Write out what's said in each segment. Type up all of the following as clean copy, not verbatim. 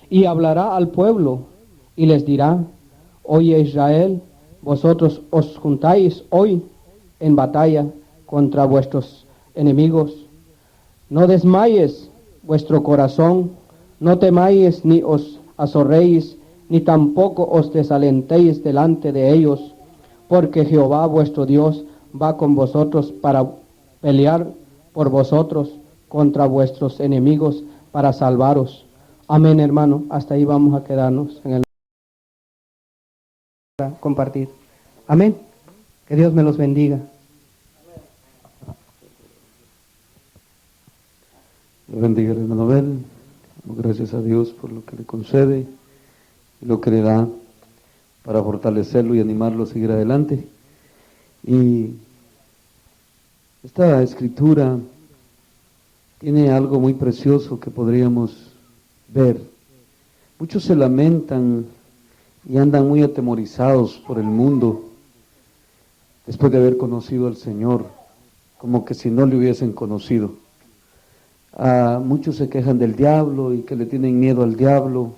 y hablará al pueblo y les dirá: Oye Israel, vosotros os juntáis hoy en batalla contra vuestros enemigos. No desmayes vuestro corazón, no temáis ni os azorréis, ni tampoco os desalentéis delante de ellos, porque Jehová vuestro Dios va con vosotros para pelear por vosotros contra vuestros enemigos, para salvaros. Amén, hermano. Hasta ahí vamos a quedarnos en el compartir. Amén. Que Dios me los bendiga. Dios bendiga al hermano Abel. Gracias a Dios por lo que le concede y lo que le da para fortalecerlo y animarlo a seguir adelante. Y esta escritura tiene algo muy precioso que podríamos ver. Muchos se lamentan y andan muy atemorizados por el mundo después de haber conocido al Señor, como que si no le hubiesen conocido. Muchos se quejan del diablo y que le tienen miedo al diablo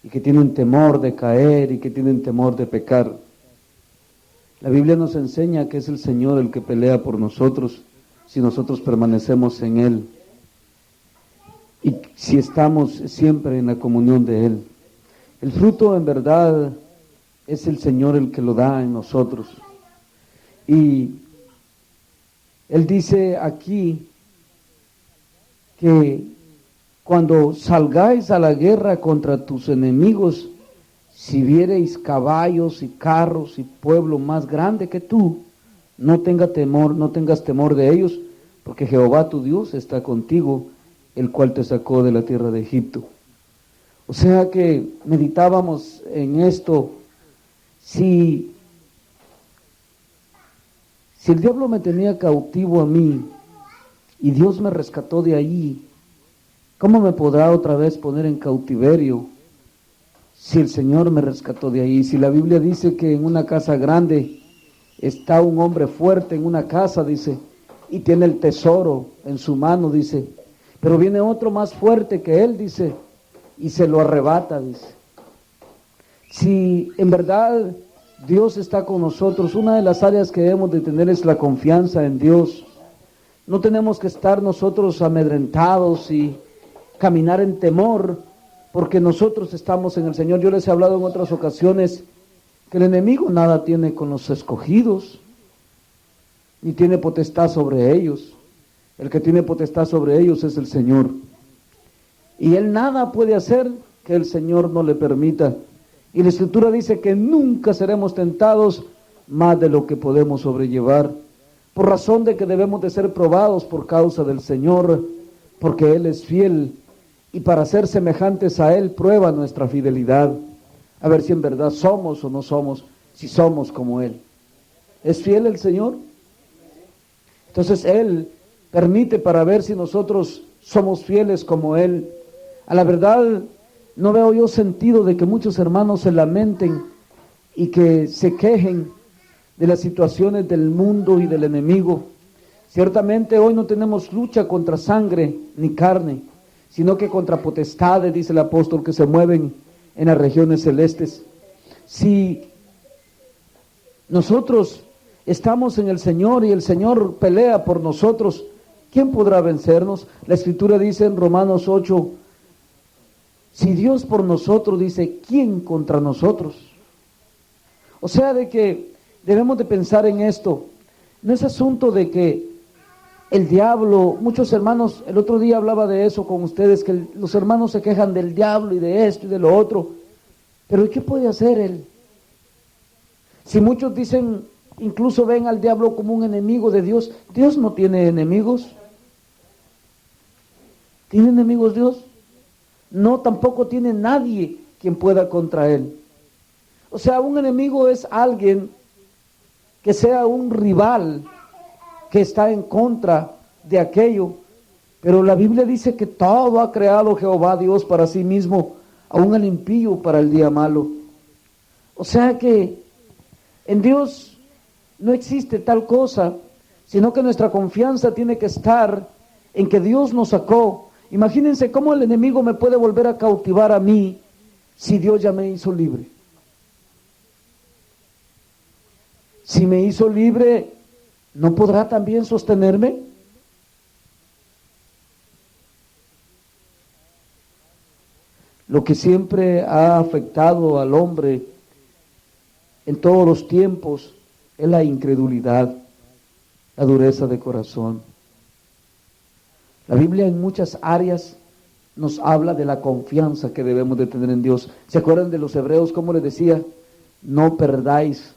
y que tienen temor de caer y que tienen temor de pecar. La Biblia nos enseña que es el Señor el que pelea por nosotros si nosotros permanecemos en Él y si estamos siempre en la comunión de Él. El fruto en verdad es el Señor el que lo da en nosotros. Y Él dice aquí que cuando salgáis a la guerra contra tus enemigos, si viereis caballos y carros y pueblo más grande que tú, no tengas temor de ellos, porque Jehová tu Dios está contigo, el cual te sacó de la tierra de Egipto. O sea que meditábamos en esto. Si el diablo me tenía cautivo a mí y Dios me rescató de allí, ¿cómo me podrá otra vez poner en cautiverio si el Señor me rescató de ahí? Si la Biblia dice que en una casa grande está un hombre fuerte en una casa, dice, y tiene el tesoro en su mano, dice, pero viene otro más fuerte que él, dice, y se lo arrebata, dice. Si en verdad Dios está con nosotros, una de las áreas que debemos de tener es la confianza en Dios. No tenemos que estar nosotros amedrentados y caminar en temor, porque nosotros estamos en el Señor. Yo les he hablado en otras ocasiones que el enemigo nada tiene con los escogidos, ni tiene potestad sobre ellos. El que tiene potestad sobre ellos es el Señor. Y él nada puede hacer que el Señor no le permita. Y la Escritura dice que nunca seremos tentados más de lo que podemos sobrellevar, por razón de que debemos de ser probados por causa del Señor, porque Él es fiel, y para ser semejantes a Él prueba nuestra fidelidad, a ver si en verdad somos o no somos, si somos como Él. ¿Es fiel el Señor? Entonces Él permite para ver si nosotros somos fieles como Él. A la verdad, no veo yo sentido de que muchos hermanos se lamenten y que se quejen de las situaciones del mundo y del enemigo. Ciertamente hoy no tenemos lucha contra sangre ni carne, sino que contra potestades, dice el apóstol, que se mueven en las regiones celestes. Si nosotros estamos en el Señor y el Señor pelea por nosotros, ¿quién podrá vencernos? La Escritura dice en Romanos 8, si Dios por nosotros, dice, ¿quién contra nosotros? O sea, de que debemos de pensar en esto. No es asunto de que el diablo, muchos hermanos, el otro día hablaba de eso con ustedes, que los hermanos se quejan del diablo y de esto y de lo otro. Pero ¿qué puede hacer él? Si muchos dicen, incluso ven al diablo como un enemigo de Dios, Dios no tiene enemigos. ¿Tiene enemigos Dios? No, tampoco tiene nadie quien pueda contra él. O sea, un enemigo es alguien que sea un rival, que está en contra de aquello. Pero la Biblia dice que todo ha creado Jehová Dios para sí mismo, aún el impío para el día malo. O sea que en Dios no existe tal cosa, sino que nuestra confianza tiene que estar en que Dios nos sacó Imagínense cómo el enemigo me puede volver a cautivar a mí si Dios ya me hizo libre. Si me hizo libre, ¿no podrá también sostenerme? Lo que siempre ha afectado al hombre en todos los tiempos es la incredulidad, la dureza de corazón. La Biblia en muchas áreas nos habla de la confianza que debemos de tener en Dios. ¿Se acuerdan de los hebreos cómo les decía? No perdáis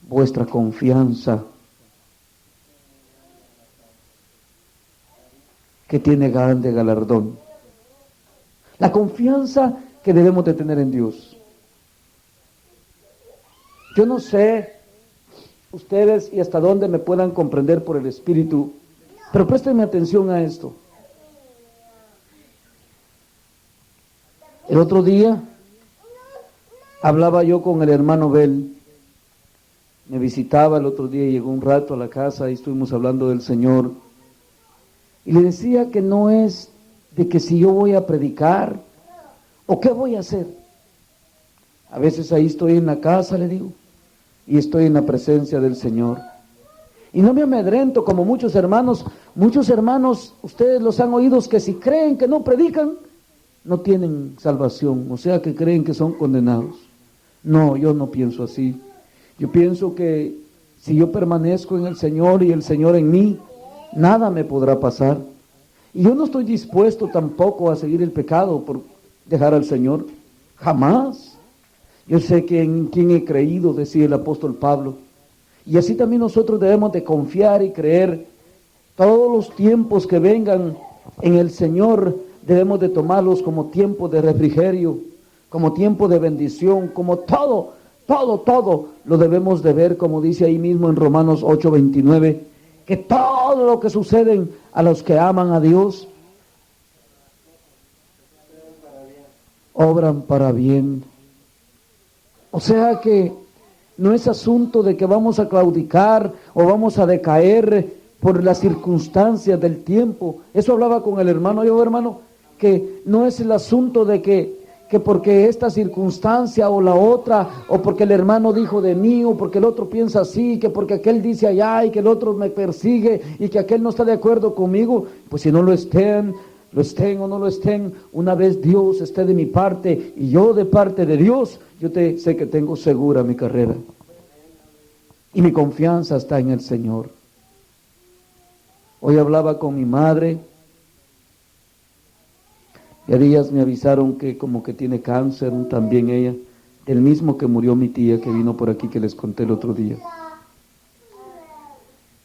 vuestra confianza, que tiene grande galardón. La confianza que debemos de tener en Dios. Yo no sé ustedes y hasta dónde me puedan comprender por el Espíritu, pero préstenme atención a esto. El otro día hablaba yo con el hermano Bel, me visitaba el otro día, llegó un rato a la casa y estuvimos hablando del Señor, y le decía que no es de que si yo voy a predicar o qué voy a hacer. A veces ahí estoy en la casa, le digo, y estoy en la presencia del Señor. Y no me amedrento como muchos hermanos, ustedes los han oído, que si creen que no predican, no tienen salvación, o sea que creen que son condenados. No, yo no pienso así. Yo pienso que si yo permanezco en el Señor y el Señor en mí, nada me podrá pasar. Y yo no estoy dispuesto tampoco a seguir el pecado por dejar al Señor. Jamás. Yo sé que en quien he creído, decía el apóstol Pablo. Y así también nosotros debemos de confiar y creer. Todos los tiempos que vengan en el Señor debemos de tomarlos como tiempo de refrigerio, como tiempo de bendición, como todo lo debemos de ver, como dice ahí mismo en Romanos 8:29, que todo lo que sucede a los que aman a Dios obran para bien. O sea que no es asunto de que vamos a claudicar o vamos a decaer por las circunstancias del tiempo. Eso hablaba con el hermano, que no es el asunto de que porque esta circunstancia o la otra, o porque el hermano dijo de mí, o porque el otro piensa así, que porque aquel dice allá y que el otro me persigue y que aquel no está de acuerdo conmigo, pues si no lo estén o no lo estén, una vez Dios esté de mi parte y yo de parte de Dios, sé que tengo segura mi carrera. Y mi confianza está en el Señor. Hoy hablaba con mi madre, y a días me avisaron que como que tiene cáncer también ella, el mismo que murió mi tía que vino por aquí que les conté el otro día.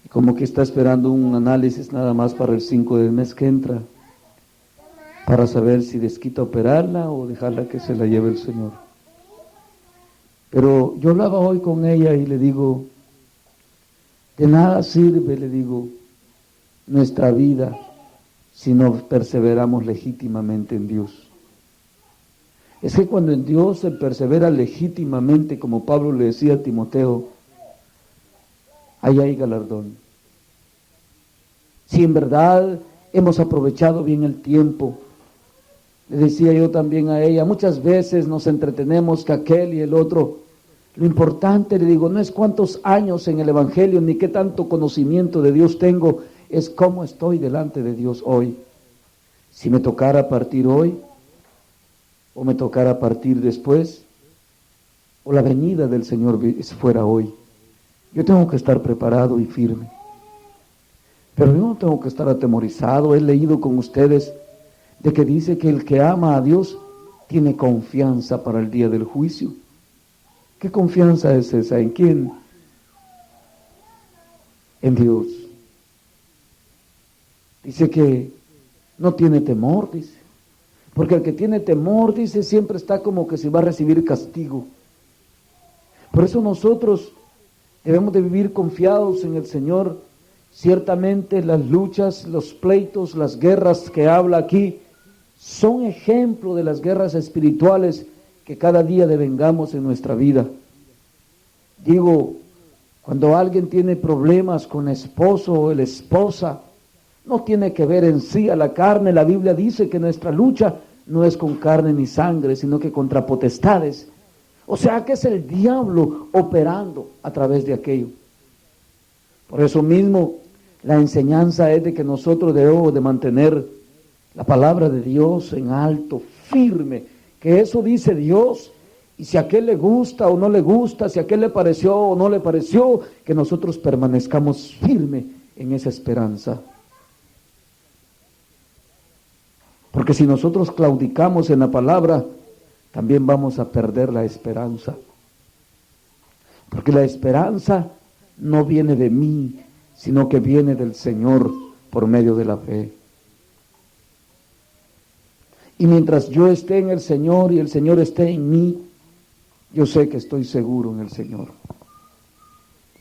Y como que está esperando un análisis nada más para el 5 del mes que entra, para saber si desquita operarla o dejarla que se la lleve el Señor. Pero yo hablaba hoy con ella y le digo, de nada sirve, le digo, nuestra vida si no perseveramos legítimamente en Dios. Es que cuando en Dios se persevera legítimamente, como Pablo le decía a Timoteo, ahí hay galardón. Si en verdad hemos aprovechado bien el tiempo, le decía yo también a ella, muchas veces nos entretenemos que aquel y el otro. Lo importante, le digo, no es cuántos años en el Evangelio, ni qué tanto conocimiento de Dios tengo, es cómo estoy delante de Dios hoy. Si me tocara partir hoy, o me tocara partir después, o la venida del Señor fuera hoy, yo tengo que estar preparado y firme. Pero yo no tengo que estar atemorizado. He leído con ustedes de que dice que el que ama a Dios tiene confianza para el día del juicio. ¿Qué confianza es esa? ¿En quién? En Dios. Dice que no tiene temor, dice. Porque el que tiene temor, dice, siempre está como que se va a recibir castigo. Por eso nosotros debemos de vivir confiados en el Señor. Ciertamente las luchas, los pleitos, las guerras que habla aquí, son ejemplo de las guerras espirituales que cada día devengamos en nuestra vida. Digo, cuando alguien tiene problemas con el esposo o la esposa, no tiene que ver en sí a la carne. La Biblia dice que nuestra lucha no es con carne ni sangre, sino que contra potestades. O sea que es el diablo operando a través de aquello. Por eso mismo, la enseñanza es de que nosotros debemos de mantener la palabra de Dios en alto, firme, que eso dice Dios, y si a aquel le gusta o no le gusta, si a aquel le pareció o no le pareció, que nosotros permanezcamos firme en esa esperanza. Porque si nosotros claudicamos en la palabra, también vamos a perder la esperanza. Porque la esperanza no viene de mí, sino que viene del Señor por medio de la fe. Y mientras yo esté en el Señor y el Señor esté en mí, yo sé que estoy seguro en el Señor.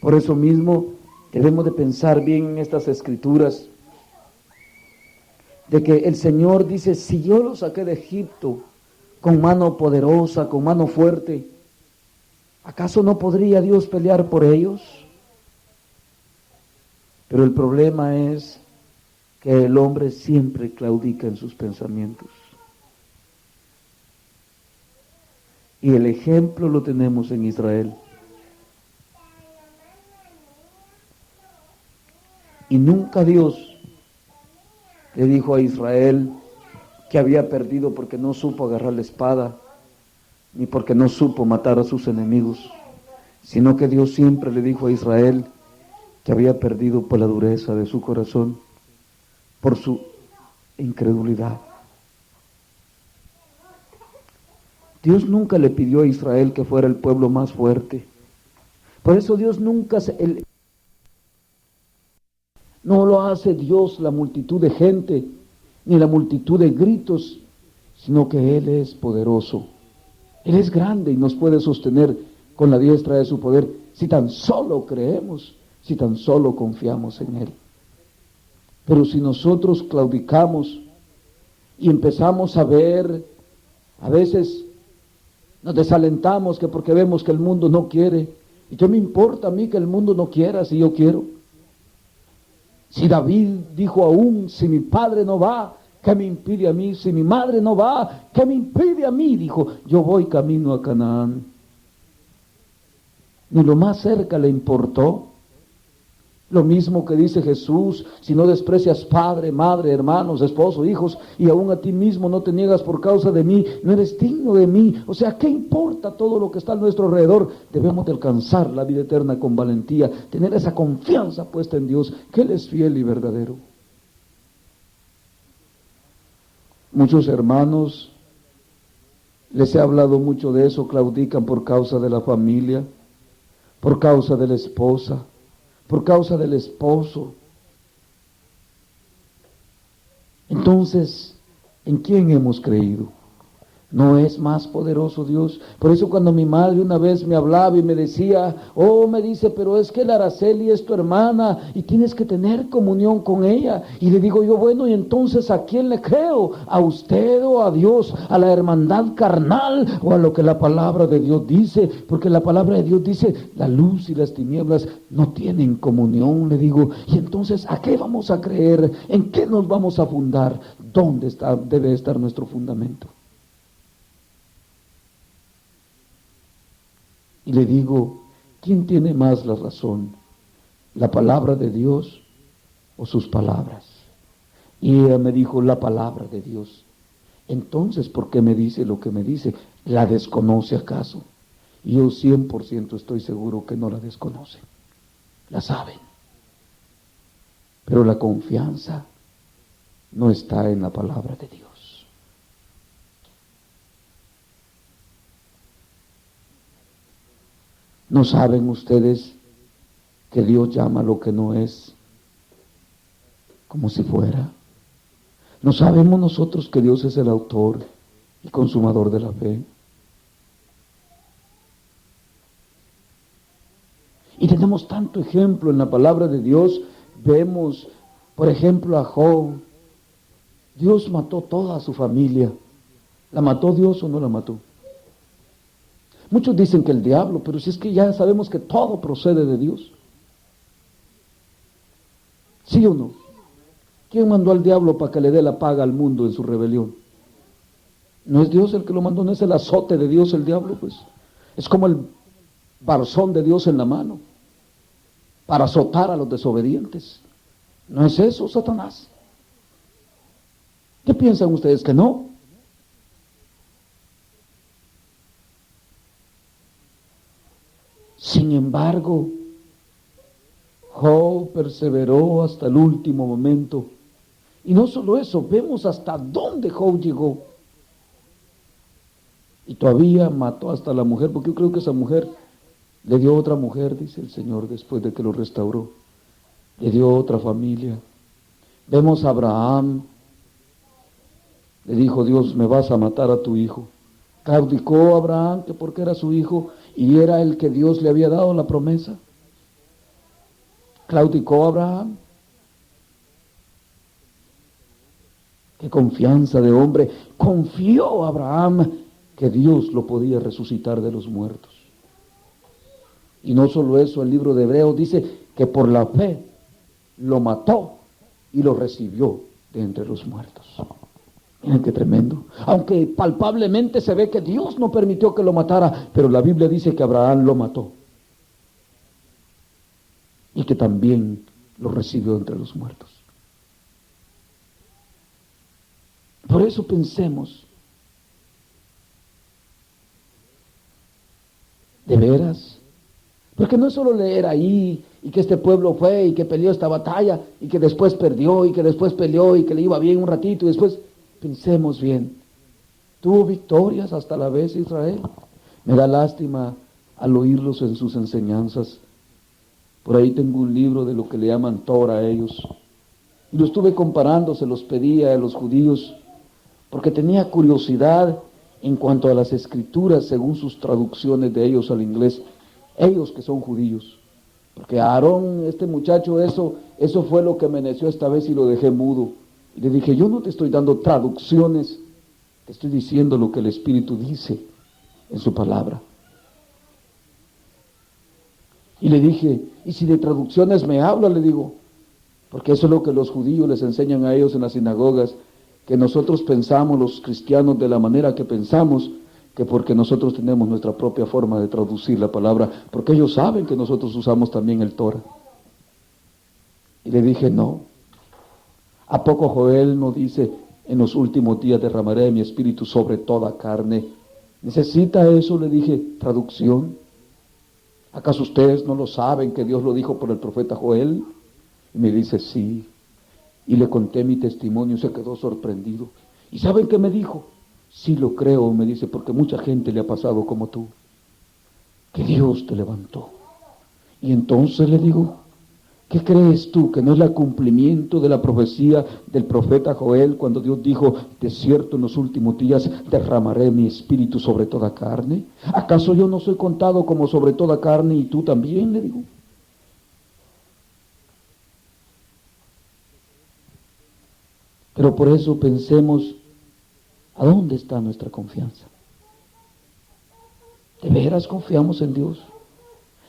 Por eso mismo debemos de pensar bien en estas escrituras, de que el Señor dice, si yo los saqué de Egipto con mano poderosa, con mano fuerte, ¿acaso no podría Dios pelear por ellos? Pero el problema es que el hombre siempre claudica en sus pensamientos. Y el ejemplo lo tenemos en Israel. Y nunca Dios le dijo a Israel que había perdido porque no supo agarrar la espada, ni porque no supo matar a sus enemigos, sino que Dios siempre le dijo a Israel que había perdido por la dureza de su corazón, por su incredulidad. Dios nunca le pidió a Israel que fuera el pueblo más fuerte. Por eso Dios nunca no lo hace Dios la multitud de gente, ni la multitud de gritos, sino que Él es poderoso. Él es grande y nos puede sostener con la diestra de su poder, si tan solo creemos, si tan solo confiamos en Él. Pero si nosotros claudicamos y empezamos a ver, a veces nos desalentamos que porque vemos que el mundo no quiere. ¿Y qué me importa a mí que el mundo no quiera si yo quiero? Si David dijo aún, si mi padre no va, ¿qué me impide a mí? Si mi madre no va, ¿qué me impide a mí? Dijo, yo voy camino a Canaán. Ni lo más cerca le importó. Lo mismo que dice Jesús, si no desprecias padre, madre, hermanos, esposo, hijos, y aún a ti mismo no te niegas por causa de mí, no eres digno de mí. O sea, ¿qué importa todo lo que está a nuestro alrededor? Debemos de alcanzar la vida eterna con valentía, tener esa confianza puesta en Dios, que Él es fiel y verdadero. Muchos hermanos, les he hablado mucho de eso, claudican por causa de la familia, por causa de la esposa, por causa del esposo. Entonces, ¿en quién hemos creído? ¿No es más poderoso Dios? Por eso cuando mi madre una vez me hablaba y me decía, me dice, pero es que la Araceli es tu hermana y tienes que tener comunión con ella. Y le digo yo, bueno, y entonces ¿a quién le creo? ¿A usted o a Dios? ¿A la hermandad carnal o a lo que la palabra de Dios dice? Porque la palabra de Dios dice, la luz y las tinieblas no tienen comunión, le digo. Y entonces, ¿a qué vamos a creer? ¿En qué nos vamos a fundar? ¿Dónde debe estar nuestro fundamento? Y le digo, ¿quién tiene más la razón? ¿La palabra de Dios o sus palabras? Y ella me dijo, la palabra de Dios. Entonces, ¿por qué me dice lo que me dice? ¿La desconoce acaso? Y yo 100% estoy seguro que no la desconoce. La saben. Pero la confianza no está en la palabra de Dios. ¿No saben ustedes que Dios llama lo que no es como si fuera? ¿No sabemos nosotros que Dios es el autor y consumador de la fe? Y tenemos tanto ejemplo en la palabra de Dios. Vemos, por ejemplo, a Job. Dios mató toda su familia. ¿La mató Dios o no la mató? Muchos dicen que el diablo, pero si es que ya sabemos que todo procede de Dios. ¿Sí o no? ¿Quién mandó al diablo para que le dé la paga al mundo en su rebelión? No es Dios el que lo mandó, no es el azote de Dios el diablo, pues. Es como el barzón de Dios en la mano para azotar a los desobedientes. ¿No es eso, Satanás? ¿Qué piensan ustedes que no? Sin embargo, Job perseveró hasta el último momento. Y no solo eso, vemos hasta dónde Job llegó. Y todavía mató hasta la mujer, porque yo creo que esa mujer le dio otra mujer, dice el Señor, después de que lo restauró. Le dio otra familia. Vemos a Abraham. Le dijo Dios, me vas a matar a tu hijo. Claudicó a Abraham que porque era su hijo y era el que Dios le había dado la promesa. Claudicó a Abraham. Qué confianza de hombre. Confió a Abraham que Dios lo podía resucitar de los muertos. Y no solo eso, el libro de Hebreos dice que por la fe lo mató y lo recibió de entre los muertos. Miren qué tremendo. Aunque palpablemente se ve que Dios no permitió que lo matara, pero la Biblia dice que Abraham lo mató. Y que también lo recibió entre los muertos. Por eso pensemos, ¿de veras? Porque no es solo leer ahí, y que este pueblo fue, y que peleó esta batalla, y que después perdió, y que después peleó, y que le iba bien un ratito, y después, pensemos bien, tuvo victorias hasta la vez Israel. Me da lástima al oírlos en sus enseñanzas. Por ahí tengo un libro de lo que le llaman Torah a ellos, y lo estuve comparando, se los pedía a los judíos, porque tenía curiosidad en cuanto a las escrituras según sus traducciones de ellos al inglés, ellos que son judíos. Porque Aarón, este muchacho, eso fue lo que me neció esta vez y lo dejé mudo. Y le dije, yo no te estoy dando traducciones, te estoy diciendo lo que el Espíritu dice en su palabra. Y le dije, y si de traducciones me habla, le digo, porque eso es lo que los judíos les enseñan a ellos en las sinagogas, que nosotros pensamos, los cristianos, de la manera que pensamos, que porque nosotros tenemos nuestra propia forma de traducir la palabra, porque ellos saben que nosotros usamos también el Torah. Y le dije, no. ¿A poco Joel no dice, en los últimos días derramaré mi espíritu sobre toda carne? ¿Necesita eso? Le dije, traducción. ¿Acaso ustedes no lo saben que Dios lo dijo por el profeta Joel? Y me dice, sí. Y le conté mi testimonio y se quedó sorprendido. ¿Y saben qué me dijo? Sí lo creo, me dice, porque mucha gente le ha pasado como tú. Que Dios te levantó. Y entonces le digo, ¿qué crees tú que no es el cumplimiento de la profecía del profeta Joel cuando Dios dijo, de cierto en los últimos días derramaré mi espíritu sobre toda carne? ¿Acaso yo no soy contado como sobre toda carne y tú también? Le digo. Pero por eso pensemos, ¿a dónde está nuestra confianza? ¿De veras confiamos en Dios?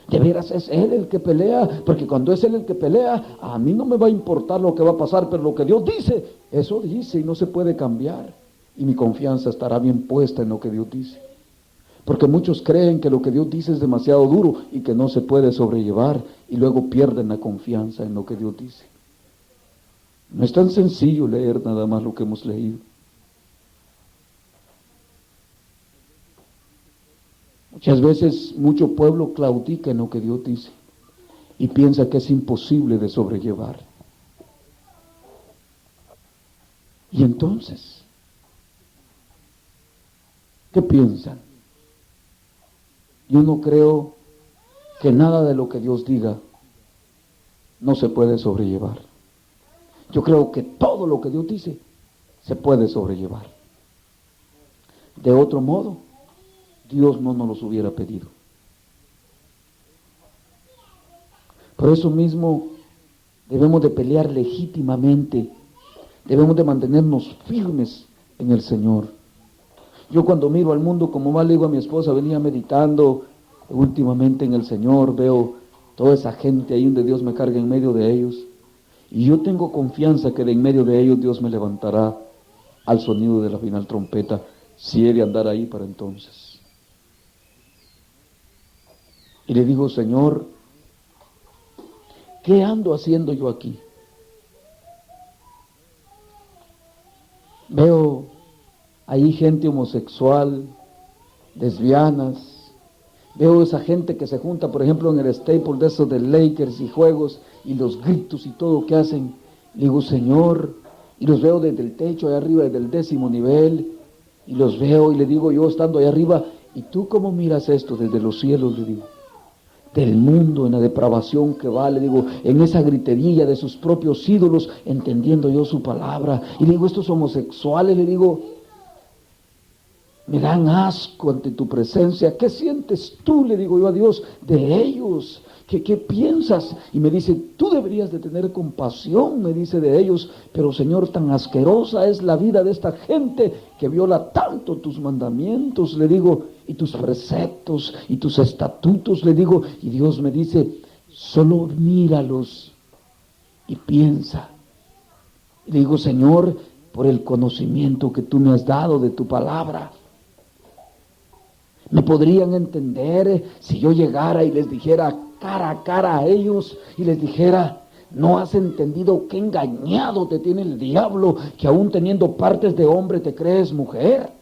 ¿De veras es Él el que pelea? Porque cuando es Él el que pelea, a mí no me va a importar lo que va a pasar, pero lo que Dios dice, eso dice y no se puede cambiar. Y mi confianza estará bien puesta en lo que Dios dice. Porque muchos creen que lo que Dios dice es demasiado duro y que no se puede sobrellevar y luego pierden la confianza en lo que Dios dice. No es tan sencillo leer nada más lo que hemos leído. Muchas veces mucho pueblo claudica en lo que Dios dice y piensa que es imposible de sobrellevar. Y entonces, ¿qué piensan? Yo no creo que nada de lo que Dios diga no se puede sobrellevar. Yo creo que todo lo que Dios dice se puede sobrellevar. De otro modo, Dios no nos los hubiera pedido. Por eso mismo debemos de pelear legítimamente, debemos de mantenernos firmes en el Señor. Yo cuando miro al mundo como mal, le digo a mi esposa, venía meditando últimamente en el Señor, veo toda esa gente ahí donde Dios me carga en medio de ellos. Y yo tengo confianza que de en medio de ellos Dios me levantará al sonido de la final trompeta, si he de andar ahí para entonces. Y le digo, Señor, ¿qué ando haciendo yo aquí? Veo ahí gente homosexual, lesbianas, veo esa gente que se junta, por ejemplo, en el Staples de esos de Lakers y juegos, y los gritos y todo que hacen. Le digo, Señor, y los veo desde el techo, allá arriba, desde el 10º nivel, y los veo, y le digo yo estando allá arriba, ¿y tú cómo miras esto desde los cielos? Le digo, del mundo, en la depravación que va, le digo, en esa gritería de sus propios ídolos, entendiendo yo su palabra. Y le digo, estos homosexuales, le digo, me dan asco ante tu presencia. ¿Qué sientes tú? Le digo yo a Dios, de ellos. ¿Qué piensas? Y me dice, tú deberías de tener compasión, me dice, de ellos. Pero Señor, tan asquerosa es la vida de esta gente que viola tanto tus mandamientos, le digo, y tus preceptos y tus estatutos, le digo. Y Dios me dice, solo míralos y piensa. Y le digo, Señor, por el conocimiento que tú me has dado de tu palabra, me podrían entender si yo llegara y les dijera cara a cara a ellos y les dijera, ¿no has entendido qué engañado te tiene el diablo, que aún teniendo partes de hombre te crees mujer?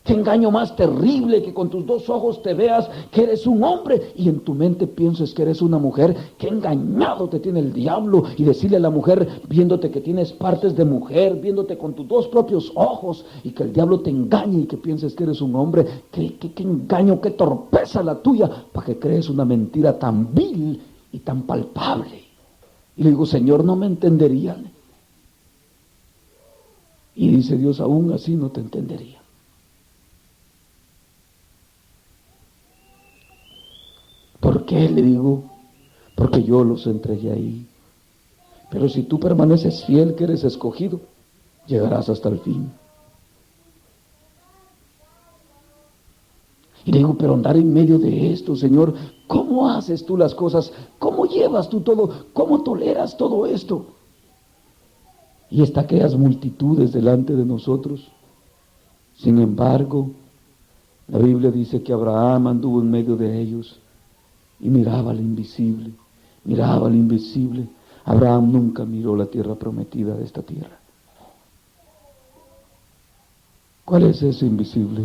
Qué engaño más terrible, que con tus 2 ojos te veas que eres un hombre y en tu mente pienses que eres una mujer. Qué engañado te tiene el diablo. Y decirle a la mujer, viéndote que tienes partes de mujer, viéndote con tus 2 propios ojos, y que el diablo te engañe y que pienses que eres un hombre. Qué engaño, qué torpeza la tuya, para que crees una mentira tan vil y tan palpable. Y le digo, Señor, no me entenderían. Y dice Dios, aún así no te entendería. ¿Por qué? Le digo, porque yo los entregué ahí. Pero si tú permaneces fiel, que eres escogido, llegarás hasta el fin. Y le digo, pero andar en medio de esto, Señor, ¿cómo haces tú las cosas? ¿Cómo llevas tú todo? ¿Cómo toleras todo esto? Y está aquellas multitudes delante de nosotros. Sin embargo, la Biblia dice que Abraham anduvo en medio de ellos y miraba al invisible, miraba al invisible. Abraham nunca miró la tierra prometida de esta tierra. ¿Cuál es ese invisible?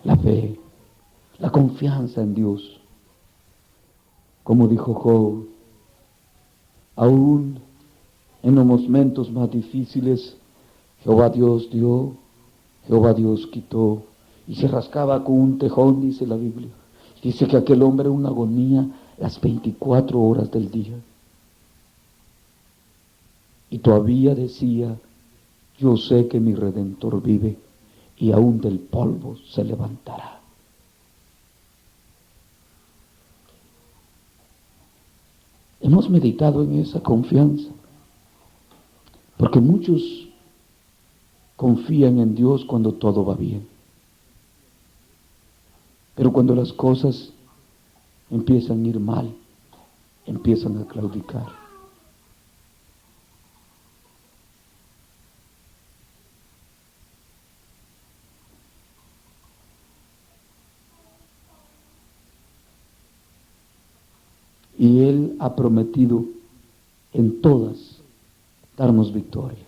La fe, la confianza en Dios. Como dijo Job, aún en los momentos más difíciles, Jehová Dios dio, Jehová Dios quitó, y se rascaba con un tejón, dice la Biblia. Dice que aquel hombre era una agonía las 24 horas del día. Y todavía decía, yo sé que mi Redentor vive y aún del polvo se levantará. Hemos meditado en esa confianza, porque muchos confían en Dios cuando todo va bien. Pero cuando las cosas empiezan a ir mal, empiezan a claudicar. Y Él ha prometido en todas darnos victoria.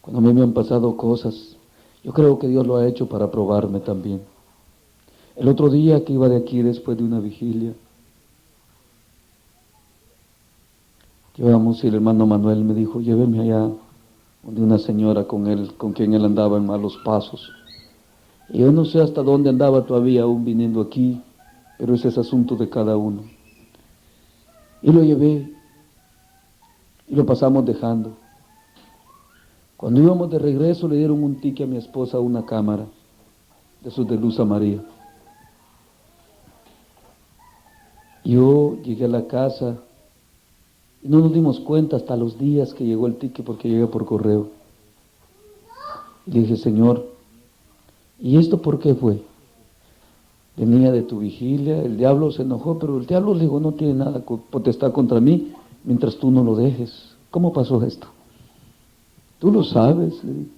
Cuando a mí me han pasado cosas, yo creo que Dios lo ha hecho para probarme también. El otro día que iba de aquí después de una vigilia, llevamos y el hermano Manuel me dijo, lléveme allá donde una señora con quien él andaba en malos pasos. Y yo no sé hasta dónde andaba todavía aún viniendo aquí, pero ese es asunto de cada uno. Y lo llevé y lo pasamos dejando. Cuando íbamos de regreso le dieron un ticket a mi esposa, una cámara de esos de luz amarilla. Yo llegué a la casa y no nos dimos cuenta hasta los días que llegó el ticket, porque llega por correo. Y le dije, Señor, ¿y esto por qué fue? venía de tu vigilia, el diablo se enojó, pero el diablo le dijo, no tiene nada potestad contra mí, mientras tú no lo dejes. ¿Cómo pasó esto? Tú lo sabes, le digo.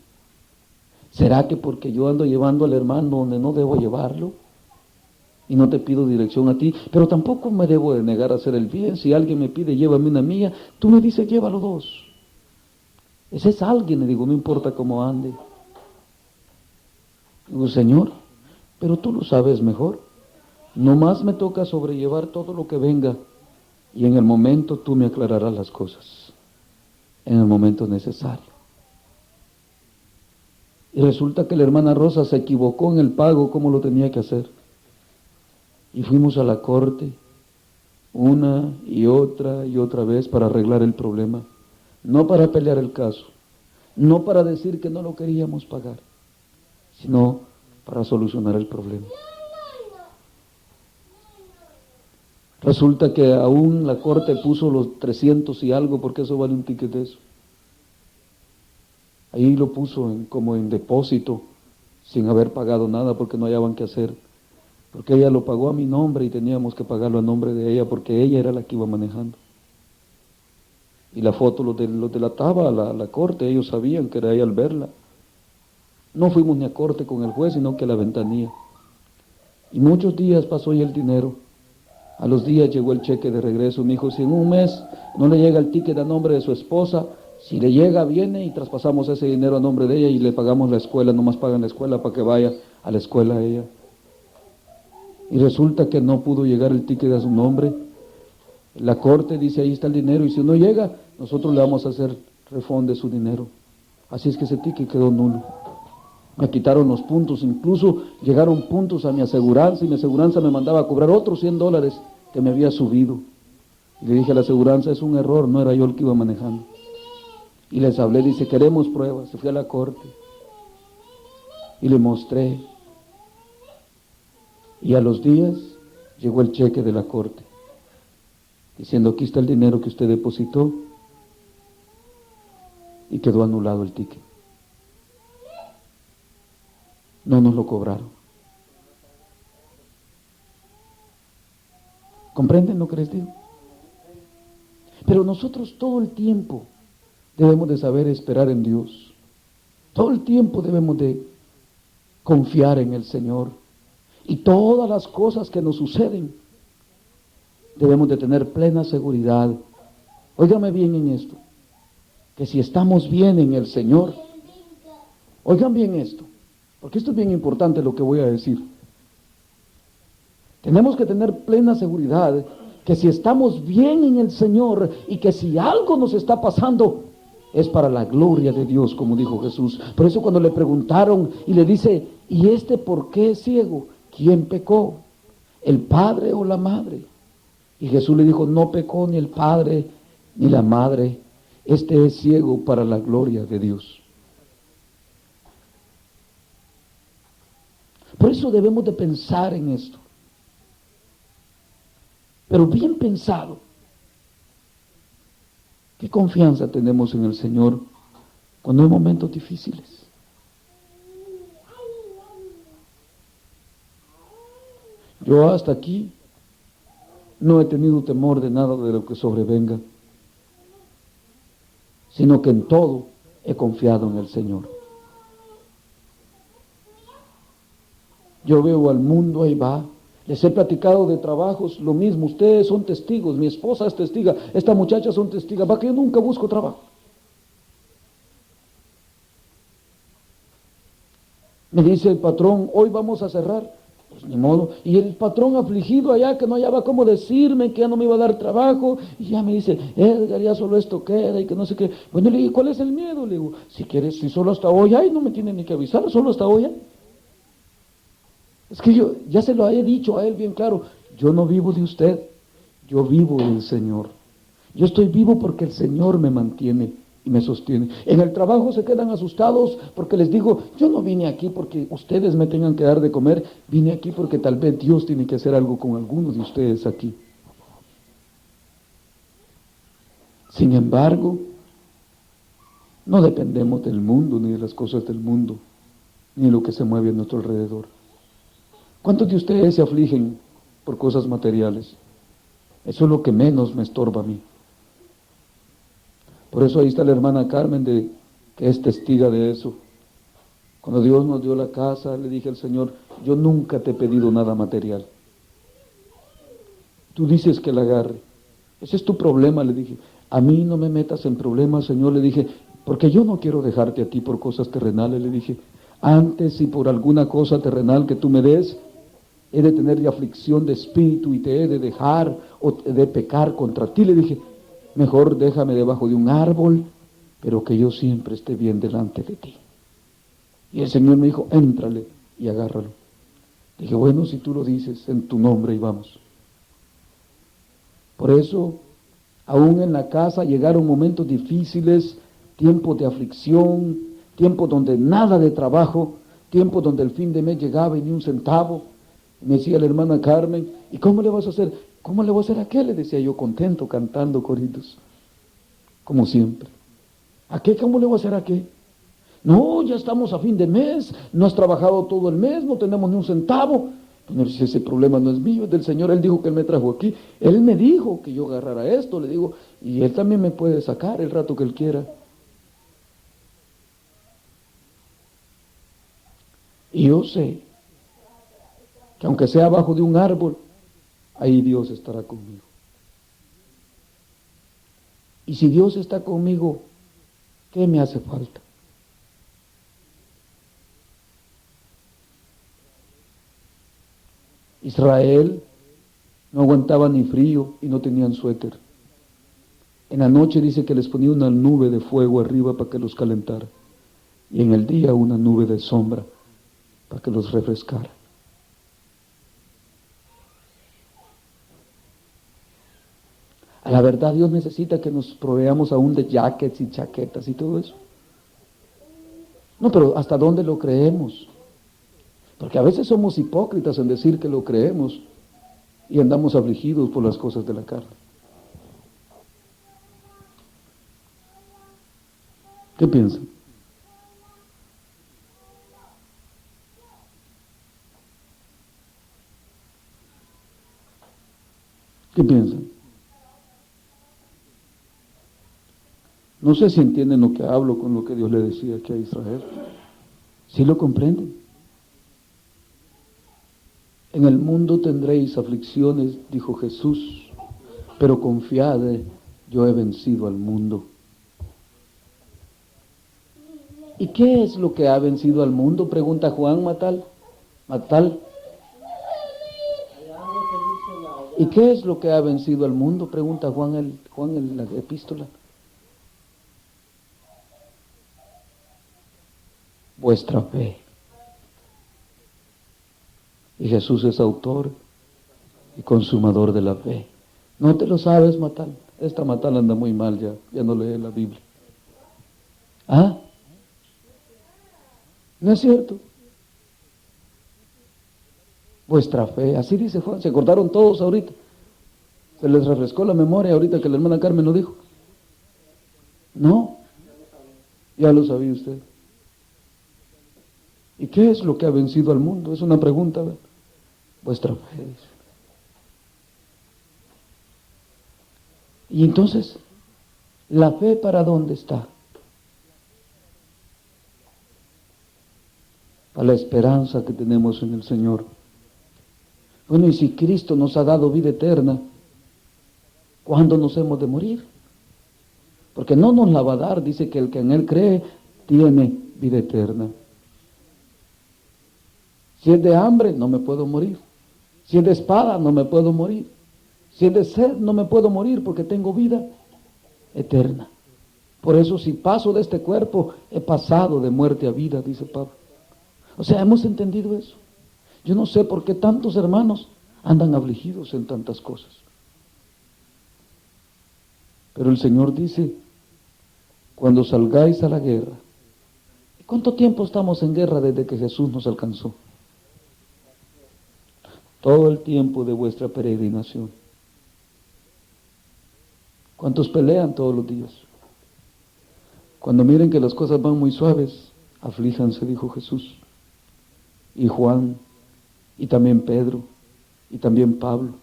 ¿Será que porque yo ando llevando al hermano donde no debo llevarlo? Y no te pido dirección a ti, pero tampoco me debo de negar a hacer el bien. Si alguien me pide, llévame una milla, tú me dices, llévalo dos. Ese es alguien, le digo, no importa cómo ande. Digo, Señor, pero tú lo sabes mejor. Nomás me toca sobrellevar todo lo que venga y en el momento tú me aclararás las cosas, en el momento necesario. Y resulta que la hermana Rosa se equivocó en el pago como lo tenía que hacer. Y fuimos a la corte una y otra vez para arreglar el problema, no para pelear el caso, no para decir que no lo queríamos pagar, sino para solucionar el problema. Resulta que aún la corte puso los 300 y algo, porque eso vale un ticket de eso. Ahí lo puso como en depósito, sin haber pagado nada, porque no hallaban qué hacer. Porque ella lo pagó a mi nombre y teníamos que pagarlo a nombre de ella, porque ella era la que iba manejando. Y la foto los delataba a la corte, ellos sabían que era ella al verla. No fuimos ni a corte con el juez, sino que a la ventanilla. Y muchos días pasó ya el dinero. A los días llegó el cheque de regreso. Me dijo, si en un mes no le llega el ticket a nombre de su esposa, si le llega, viene y traspasamos ese dinero a nombre de ella y le pagamos la escuela, nomás pagan la escuela para que vaya a la escuela ella. Y resulta que no pudo llegar el ticket a su nombre. La corte dice, ahí está el dinero, y si no llega, nosotros le vamos a hacer refund de su dinero. Así es que ese ticket quedó nulo. Me quitaron los puntos, incluso llegaron puntos a mi aseguranza, y mi aseguranza me mandaba a cobrar otros $100 que me había subido. Y le dije a la aseguranza, es un error, no era yo el que iba manejando. Y les hablé, dice, queremos pruebas. Se fui a la corte y le mostré. Y a los días llegó el cheque de la corte, diciendo, aquí está el dinero que usted depositó, y quedó anulado el ticket. No nos lo cobraron. ¿Comprenden lo que les digo? Pero nosotros todo el tiempo debemos de saber esperar en Dios. Todo el tiempo debemos de confiar en el Señor. Y todas las cosas que nos suceden, debemos de tener plena seguridad. Óigame bien en esto, que si estamos bien en el Señor, oigan bien esto, porque esto es bien importante lo que voy a decir. Tenemos que tener plena seguridad que si estamos bien en el Señor y que si algo nos está pasando, es para la gloria de Dios, como dijo Jesús. Por eso cuando le preguntaron y le dice, ¿y este por qué es ciego? ¿Quién pecó? ¿El padre o la madre? Y Jesús le dijo, no pecó ni el padre ni la madre, este es ciego para la gloria de Dios. Por eso debemos de pensar en esto, pero bien pensado. ¿Qué confianza tenemos en el Señor cuando hay momentos difíciles? Yo hasta aquí no he tenido temor de nada de lo que sobrevenga, sino que en todo he confiado en el Señor. Yo veo al mundo, ahí va. Les he platicado de trabajos, lo mismo, ustedes son testigos, mi esposa es testiga, esta muchacha son testigas, va que yo nunca busco trabajo. Me dice el patrón, hoy vamos a cerrar, pues ni modo, y el patrón afligido allá que no hallaba cómo decirme, que ya no me iba a dar trabajo, y ya me dice, Edgar, ya solo esto queda, y que no sé qué. Bueno, le digo, ¿cuál es el miedo? Le digo, si quieres, si solo hasta hoy, ay, no me tiene ni que avisar, solo hasta hoy, ay. Es que yo ya se lo he dicho a él bien claro, yo no vivo de usted, yo vivo del Señor. Yo estoy vivo porque el Señor me mantiene y me sostiene. En el trabajo se quedan asustados porque les digo, yo no vine aquí porque ustedes me tengan que dar de comer, vine aquí porque tal vez Dios tiene que hacer algo con algunos de ustedes aquí. Sin embargo, no dependemos del mundo, ni de las cosas del mundo, ni de lo que se mueve a nuestro alrededor. ¿Cuántos de ustedes se afligen por cosas materiales? Eso es lo que menos me estorba a mí. Por eso ahí está la hermana Carmen, que es testiga de eso. Cuando Dios nos dio la casa, le dije al Señor, yo nunca te he pedido nada material. Tú dices que la agarre. Ese es tu problema, le dije. A mí no me metas en problemas, Señor, le dije, porque yo no quiero dejarte a ti por cosas terrenales, le dije. Antes, si por alguna cosa terrenal que tú me des, he de tener de aflicción de espíritu y te he de dejar o de pecar contra ti, le dije, mejor déjame debajo de un árbol, pero que yo siempre esté bien delante de ti. Y el Señor me dijo, éntrale y agárralo. Dije, bueno, si tú lo dices en tu nombre y vamos. Por eso, aún en la casa llegaron momentos difíciles, tiempos de aflicción, tiempos donde nada de trabajo, tiempos donde el fin de mes llegaba y ni un centavo. Me decía la hermana Carmen, ¿y cómo le vas a hacer? ¿Cómo le voy a hacer a qué? Le decía yo, contento, cantando coritos, como siempre. ¿A qué? ¿Cómo le voy a hacer a qué? No, ya estamos a fin de mes, no has trabajado todo el mes, no tenemos ni un centavo. Pero si ese problema no es mío, es del Señor. Él dijo que Él me trajo aquí. Él me dijo que yo agarrara esto, le digo, y Él también me puede sacar el rato que Él quiera. Y yo sé que aunque sea abajo de un árbol, ahí Dios estará conmigo. Y si Dios está conmigo, ¿qué me hace falta? Israel no aguantaba ni frío y no tenían suéter. En la noche dice que les ponía una nube de fuego arriba para que los calentara. Y en el día una nube de sombra para que los refrescara. A la verdad Dios necesita que nos proveamos aún de jackets y chaquetas y todo eso. No, pero ¿hasta dónde lo creemos? Porque a veces somos hipócritas en decir que lo creemos y andamos afligidos por las cosas de la carne. ¿Qué piensan? ¿Qué piensan? No sé si entienden lo que hablo con lo que Dios le decía aquí a Israel. ¿Sí lo comprenden? En el mundo tendréis aflicciones, dijo Jesús, pero confiad, yo he vencido al mundo. ¿Y qué es lo que ha vencido al mundo? Pregunta Juan Matal. ¿Y qué es lo que ha vencido al mundo? Pregunta Juan en la epístola. Vuestra fe. Y Jesús es autor y consumador de la fe. ¿No te lo sabes, Matal? Esta Matal anda muy mal ya no lee la Biblia. ¿Ah? ¿No es cierto? Vuestra fe, así dice Juan. Se acordaron todos ahorita. Se les refrescó la memoria ahorita que la hermana Carmen lo dijo. No, ya lo sabía usted. ¿Y qué es lo que ha vencido al mundo? Es una pregunta, ¿verdad? Vuestra fe, dice. Y entonces, ¿la fe para dónde está? Para la esperanza que tenemos en el Señor. Bueno, y si Cristo nos ha dado vida eterna, ¿cuándo nos hemos de morir? Porque no nos la va a dar, dice que el que en Él cree tiene vida eterna. Si es de hambre, no me puedo morir. Si es de espada, no me puedo morir. Si es de sed, no me puedo morir porque tengo vida eterna. Por eso si paso de este cuerpo, he pasado de muerte a vida, dice Pablo. O sea, hemos entendido eso. Yo no sé por qué tantos hermanos andan afligidos en tantas cosas. Pero el Señor dice, cuando salgáis a la guerra, ¿cuánto tiempo estamos en guerra desde que Jesús nos alcanzó? Todo el tiempo de vuestra peregrinación. ¿Cuántos pelean todos los días? Cuando miren que las cosas van muy suaves, aflíjanse, dijo Jesús. Y Juan y también Pedro, y también Pablo,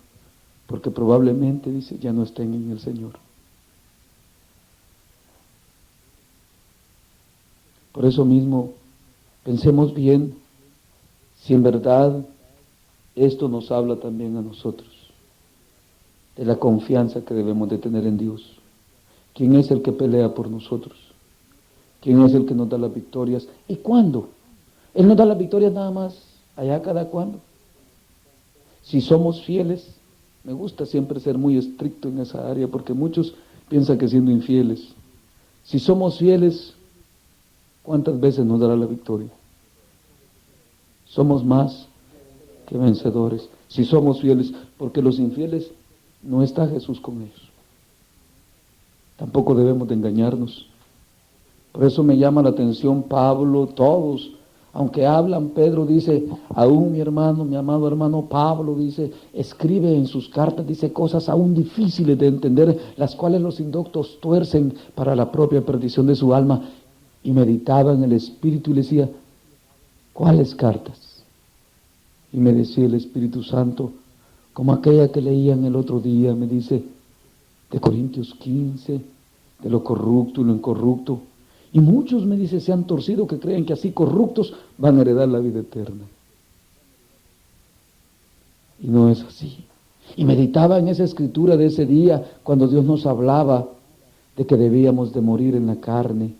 porque probablemente, dice, ya no estén en el Señor. Por eso mismo, pensemos bien si en verdad esto nos habla también a nosotros, de la confianza que debemos de tener en Dios. ¿Quién es el que pelea por nosotros? ¿Quién es el que nos da las victorias? ¿Y cuándo? Él nos da las victorias nada más, allá cada cuándo. Si somos fieles, me gusta siempre ser muy estricto en esa área, porque muchos piensan que siendo infieles. Si somos fieles, ¿cuántas veces nos dará la victoria? Somos más que vencedores. Si somos fieles, porque los infieles no está Jesús con ellos. Tampoco debemos de engañarnos. Por eso me llama la atención Pablo, todos, aunque hablan, Pedro dice, aún mi hermano, mi amado hermano Pablo, dice, escribe en sus cartas, dice cosas aún difíciles de entender, las cuales los indoctos tuercen para la propia perdición de su alma. Y meditaba en el Espíritu y le decía, ¿cuáles cartas? Y me decía el Espíritu Santo, como aquella que leían el otro día, me dice, de Corintios 15, de lo corrupto y lo incorrupto. Y muchos, me dice, se han torcido que creen que así corruptos van a heredar la vida eterna. Y no es así. Y meditaba en esa escritura de ese día, cuando Dios nos hablaba de que debíamos de morir en la carne,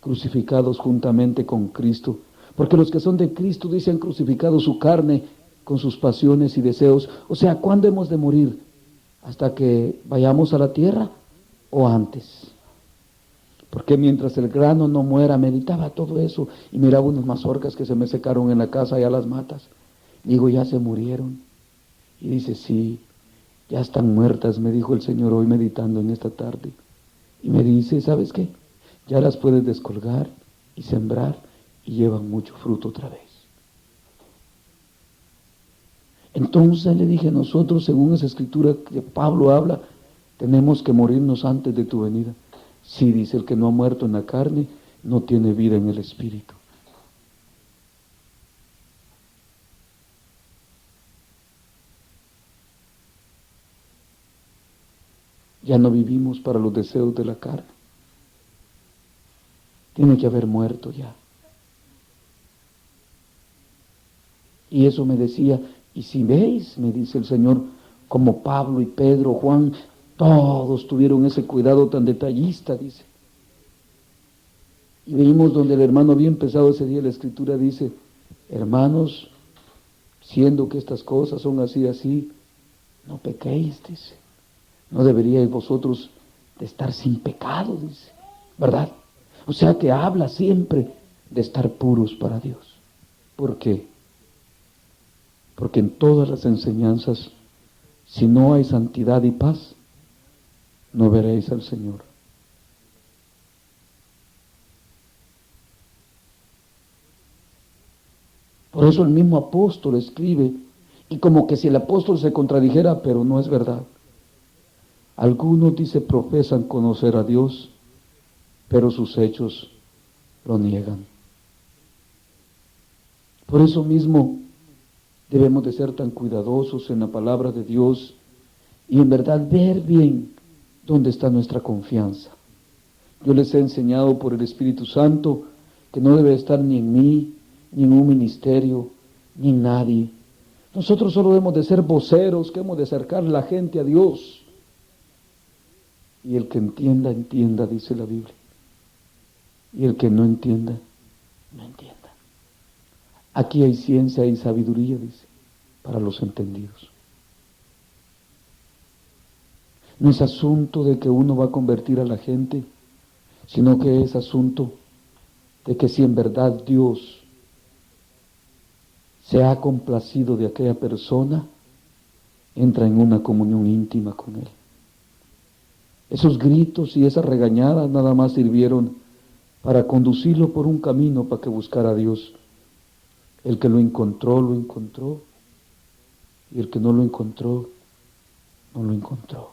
crucificados juntamente con Cristo. Porque los que son de Cristo, dicen, crucificado su carne con sus pasiones y deseos. O sea, ¿cuándo hemos de morir? ¿Hasta que vayamos a la tierra o antes? Porque mientras el grano no muera, meditaba todo eso y miraba unas mazorcas que se me secaron en la casa, allá las matas. Digo, ya se murieron. Y dice, sí, ya están muertas, me dijo el Señor hoy meditando en esta tarde. Y me dice, ¿sabes qué? Ya las puedes descolgar y sembrar y llevan mucho fruto otra vez. Entonces le dije, nosotros, según esa escritura que Pablo habla, tenemos que morirnos antes de tu venida. Sí, dice, el que no ha muerto en la carne, no tiene vida en el Espíritu. Ya no vivimos para los deseos de la carne. Tiene que haber muerto ya. Y eso me decía, y si veis, me dice el Señor, como Pablo y Pedro, Juan, todos tuvieron ese cuidado tan detallista, dice. Y veímos donde el hermano había empezado ese día, la escritura dice, hermanos, siendo que estas cosas son así, así, no pequéis, dice. No deberíais vosotros de estar sin pecado, dice, ¿verdad? O sea que habla siempre de estar puros para Dios. ¿Por qué? Porque en todas las enseñanzas, si no hay santidad y paz, no veréis al Señor. Por eso el mismo apóstol escribe, y como que si el apóstol se contradijera, pero no es verdad. Algunos, dice, profesan conocer a Dios, pero sus hechos lo niegan. Por eso mismo debemos de ser tan cuidadosos en la palabra de Dios y en verdad ver bien dónde está nuestra confianza. Yo les he enseñado por el Espíritu Santo que no debe estar ni en mí, ni en un ministerio, ni en nadie. Nosotros solo debemos de ser voceros, que hemos de acercar a la gente a Dios. Y el que entienda, entienda, dice la Biblia. Y el que no entienda, no entienda. Aquí hay ciencia y sabiduría, dice, para los entendidos. No es asunto de que uno va a convertir a la gente, sino que es asunto de que si en verdad Dios se ha complacido de aquella persona, entra en una comunión íntima con Él. Esos gritos y esas regañadas nada más sirvieron para conducirlo por un camino para que buscara a Dios. El que lo encontró, y el que no lo encontró, no lo encontró.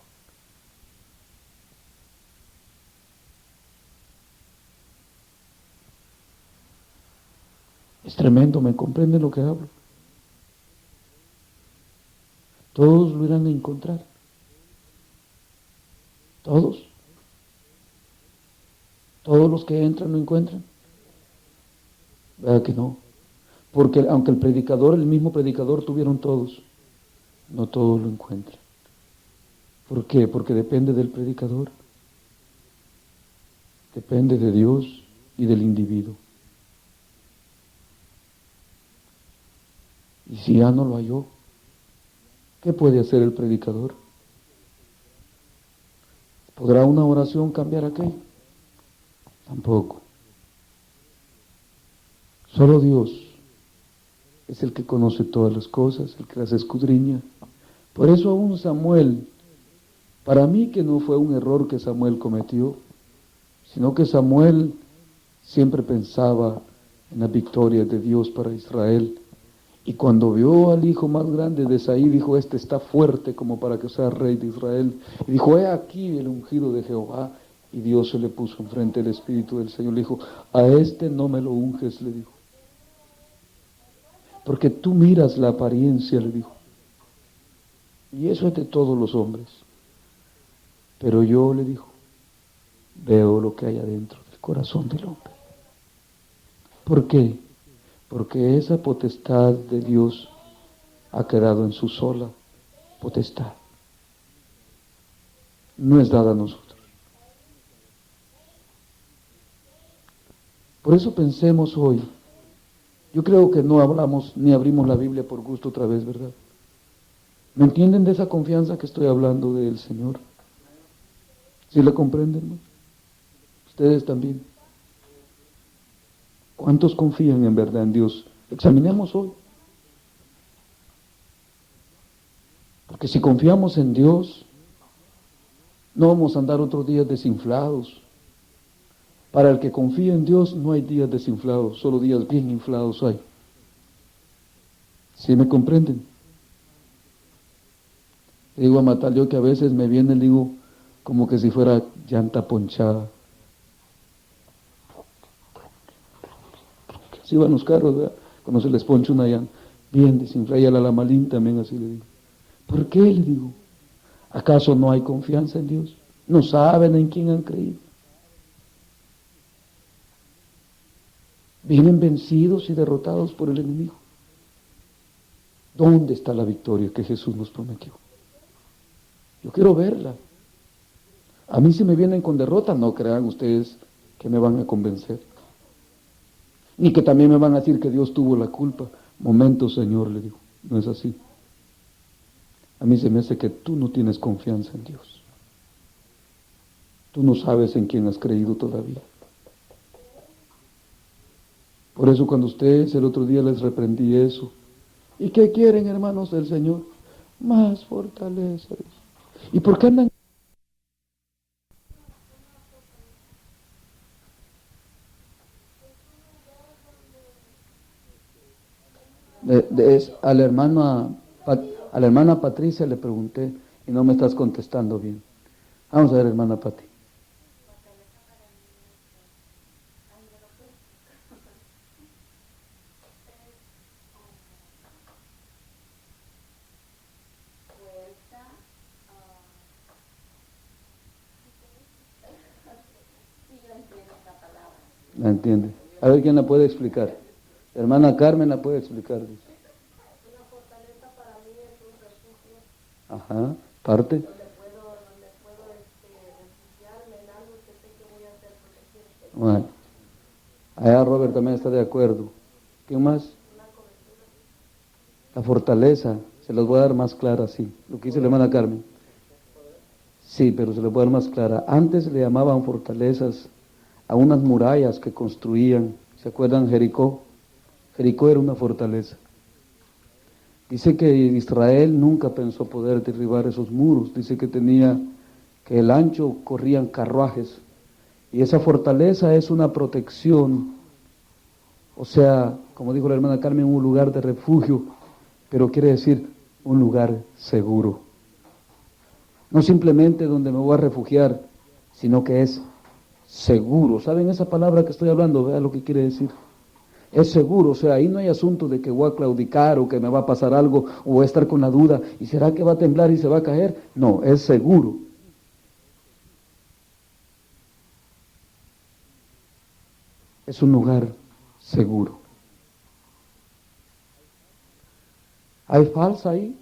Es tremendo, ¿me comprende lo que hablo? todos lo irán a encontrar. Todos. Todos los que entran lo encuentran. ¿Verdad que no? Porque aunque el mismo predicador tuvieron todos, no todos lo encuentran. ¿Por qué? Porque depende del predicador. Depende de Dios y del individuo. Y si ya no lo halló, ¿qué puede hacer el predicador? ¿Podrá una oración cambiar aquello? Tampoco. Solo Dios es el que conoce todas las cosas, el que las escudriña. Por eso aún Samuel, para mí que no fue un error que Samuel cometió, sino que Samuel siempre pensaba en las victorias de Dios para Israel. Y cuando vio al hijo más grande de Esaí, dijo, este está fuerte como para que sea rey de Israel. Y dijo, he aquí el ungido de Jehová. Y Dios se le puso enfrente el Espíritu del Señor. Le dijo, a este no me lo unges, le dijo. Porque tú miras la apariencia, le dijo. Y eso es de todos los hombres. Pero yo, le dijo, veo lo que hay adentro del corazón del hombre. ¿Por qué? Porque esa potestad de Dios ha quedado en su sola potestad. No es dada a nosotros. Por eso pensemos hoy. Yo creo que no hablamos ni abrimos la Biblia por gusto otra vez, ¿verdad? ¿Me entienden de esa confianza que estoy hablando del Señor? ¿Sí la comprenden, no? Ustedes también. ¿Cuántos confían en verdad en Dios? Examinemos hoy. Porque si confiamos en Dios, no vamos a andar otros días desinflados. Para el que confía en Dios no hay días desinflados, solo días bien inflados hay. ¿Sí me comprenden? Le digo a Matalio que a veces me viene, le digo, como que si fuera llanta ponchada. Así van los carros, ¿verdad? Cuando se les poncha una llanta, bien desinflada, y a la Lamalín también así le digo. ¿Por qué? Le digo. ¿Acaso no hay confianza en Dios? ¿No saben en quién han creído? Vienen vencidos y derrotados por el enemigo. ¿Dónde está la victoria que Jesús nos prometió? Yo quiero verla. A mí si me vienen con derrota, no crean ustedes que me van a convencer. Ni que también me van a decir que Dios tuvo la culpa. Momento, Señor, le digo, no es así. A mí se me hace que tú no tienes confianza en Dios. Tú no sabes en quién has creído todavía. Por eso cuando ustedes el otro día les reprendí eso. ¿Y qué quieren, hermanos del Señor? Más fortaleza. ¿Y por qué andan? A la hermana Patricia le pregunté y no me estás contestando bien. Vamos a ver, hermana Pati. ¿La entiende? A ver quién la puede explicar. La hermana Carmen la puede explicar. Dice. Una fortaleza para mí es un refugio. Ajá, parte. Donde puedo refugiarme en algo que sé que voy a ser protegido. Bueno, allá Robert también está de acuerdo. ¿Qué más? La fortaleza, se las voy a dar más clara, sí. Lo que dice la hermana Carmen. Sí, pero se las voy a dar más clara. Antes le llamaban fortalezas a unas murallas que construían. ¿Se acuerdan Jericó? Jericó era una fortaleza. Dice que Israel nunca pensó poder derribar esos muros. Dice que que el ancho corrían carruajes. Y esa fortaleza es una protección. O sea, como dijo la hermana Carmen, un lugar de refugio, pero quiere decir un lugar seguro. No simplemente donde me voy a refugiar, sino que es seguro. ¿Saben esa palabra que estoy hablando? Vean lo que quiere decir. Es seguro, o sea, ahí no hay asunto de que voy a claudicar o que me va a pasar algo o voy a estar con la duda. ¿Y será que va a temblar y se va a caer? No, es seguro. Es un lugar seguro. ¿Hay falsa ahí?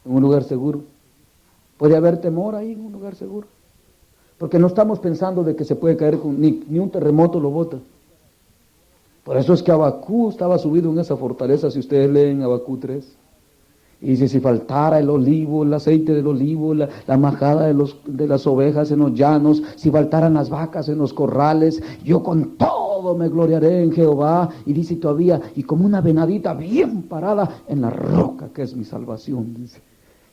En un lugar seguro. ¿Puede haber temor ahí en un lugar seguro? Porque no estamos pensando de que se puede caer ni un terremoto lo bota. Por eso es que Abacú estaba subido en esa fortaleza, si ustedes leen Abacú 3. Y dice, si faltara el olivo, el aceite del olivo, la majada de las ovejas en los llanos, si faltaran las vacas en los corrales, yo con todo me gloriaré en Jehová. Y dice todavía, y como una venadita bien parada en la roca que es mi salvación, dice.